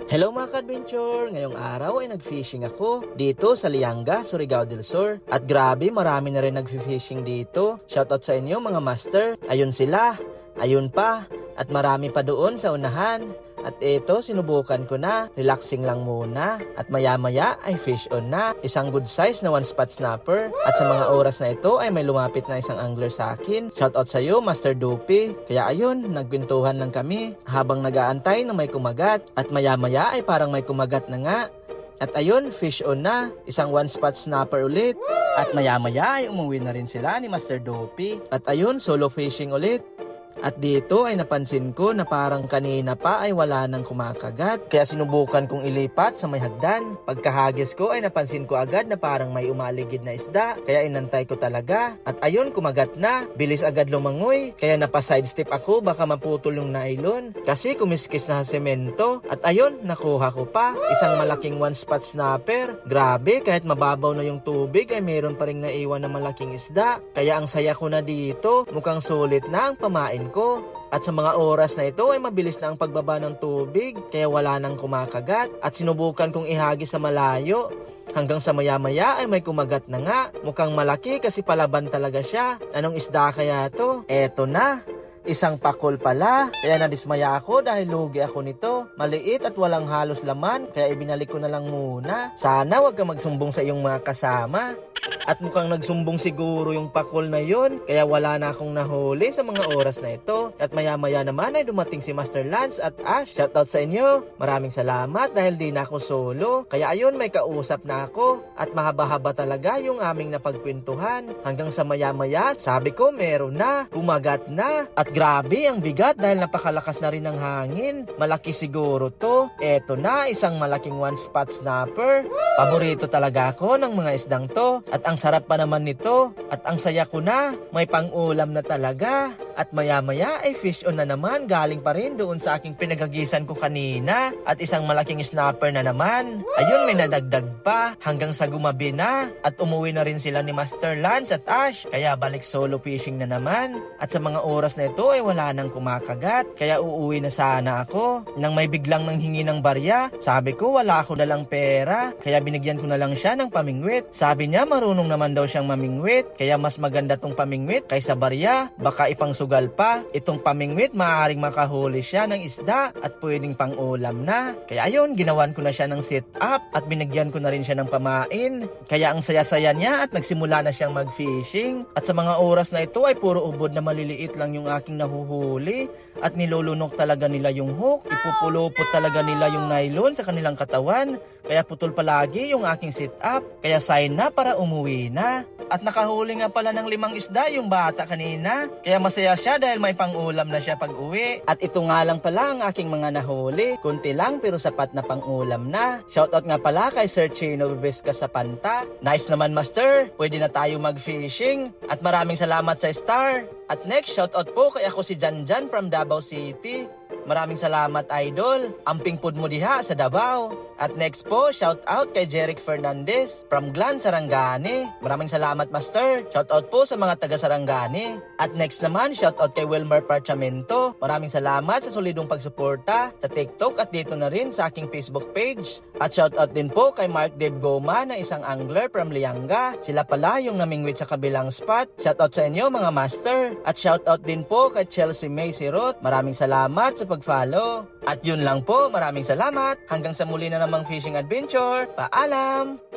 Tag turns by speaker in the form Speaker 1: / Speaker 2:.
Speaker 1: Hello mga ka-adventure! Ngayong araw ay nag-fishing ako dito sa Lianga, Surigao del Sur. At grabe, marami na rin nag-fishing dito. Shoutout sa inyo mga master. Ayun sila, ayun pa, at marami pa doon sa unahan. At ito, sinubukan ko na. Relaxing lang muna. At maya-maya ay fish on na. Isang good size na one spot snapper. At sa mga oras na ito ay may lumapit na isang angler sa akin. Shoutout sa iyo, Master Dupi. Kaya ayun, nagkwentuhan lang kami habang nag-aantay na may kumagat. At maya-maya ay parang may kumagat na nga. At ayun, fish on na. Isang one spot snapper ulit. At maya-maya ay umuwi na rin sila ni Master Dupi. At ayun, solo fishing ulit. At dito ay napansin ko na parang kanina pa ay wala nang kumakagat. Kaya sinubukan kong ilipat sa may hagdan. Pagkahagis ko ay napansin ko agad na parang may umaligid na isda. Kaya inantay ko talaga. At ayun, kumagat na. Bilis agad lumangoy. Kaya napa-sidestep ako, baka maputol yung nylon. Kasi kumiskis na sa semento. At ayun, nakuha ko pa. Isang malaking one spot snapper. Grabe, kahit mababaw na yung tubig ay meron pa rin naiwan na malaking isda. Kaya ang saya ko na dito. Mukhang sulit na ang pamain ko. At sa mga oras na ito ay mabilis na ang pagbaba ng tubig, kaya wala nang kumakagat. At sinubukan kong ihagis sa malayo, hanggang sa maya-maya ay may kumagat na nga. Mukhang malaki kasi palaban talaga siya. Anong isda kaya to? Eto na, isang pakol pala. Kaya nadismaya ako dahil lugi ako nito. Maliit at walang halos laman, kaya ibinalik ko na lang muna. Sana wag ka magsumbong sa iyong mga kasama. At mukhang nagsumbong siguro yung pakol na yon, kaya wala na akong nahuli sa mga oras na ito. At maya-maya naman ay dumating si Master Lance at Ash. Shoutout sa inyo. Maraming salamat dahil di na ako solo. Kaya ayun, may kausap na ako. At mahaba-haba talaga yung aming napagkwentuhan. Hanggang sa maya-maya, sabi ko meron na. Kumagat na. At grabe, ang bigat dahil napakalakas na rin ng hangin. Malaki siguro to. Eto na, isang malaking one spot snapper. Paborito talaga ako ng mga isdang to. At ang sarap pa naman nito. At ang saya ko na. May pang-ulam na talaga. At maya-maya ay fish on na naman. Galing pa rin doon sa aking pinagagisan ko kanina. At isang malaking snapper na naman. Ayun, may nadagdag pa. Hanggang sa gumabi na. At umuwi na rin sila ni Master Lance at Ash. Kaya balik solo fishing na naman. At sa mga oras na ito ay wala nang kumakagat. Kaya uuwi na sana ako. Nang may biglang nanghingi ng barya, sabi ko wala ako dalang pera. Kaya binigyan ko na lang siya ng pamingwit. Sabi niya marunong naman daw siyang mamingwit. Kaya mas maganda tong pamingwit kaysa barya. Baka ipangsugal pa. Itong pamingwit, maaaring makahuli siya ng isda at pwedeng pang-ulam na. Kaya ayun, ginawan ko na siya ng sit-up at binigyan ko na rin siya ng pamain. Kaya ang saya-saya niya at nagsimula na siyang mag-fishing. At sa mga oras na ito ay puro ubod na maliliit lang yung aking nahuhuli. At nilulunok talaga nila yung hook. Ipupulupot talaga nila yung nylon sa kanilang katawan. Kaya putol palagi yung aking sit-up. Kaya sign na para umuwi na. At nakahuli nga pala ng 5 isda yung bata kanina. Kaya masaya siya dahil may pang-ulam na siya pag-uwi. At ito nga lang pala ang aking mga nahuli. Kunti lang pero sapat na pang-ulam na. Shoutout nga pala kay Sir Chino Bibesca sa Panta. Nice naman master. Pwede na tayo mag-fishing. At maraming salamat sa star. At next, shoutout po kay ako si Janjan from Davao City. Maraming salamat idol. Amping pud mo diha sa Davao. At next po, shoutout kay Jeric Fernandez from Glan, Sarangani. Maraming salamat master. Shoutout po sa mga taga Sarangani. At next naman, shoutout kay Wilmer Parchamento. Maraming salamat sa solidong pagsuporta sa TikTok at dito na rin sa aking Facebook page. At shoutout din po kay Mark Dave Goma na isang angler from Lianga. Sila pala yung namingwit sa kabilang spot. Shoutout sa inyo mga master. At shoutout din po kay Chelsea May Sirot. Maraming salamat sa pag-follow. At yun lang po, maraming salamat. Hanggang sa muli na namang fishing adventure. Paalam!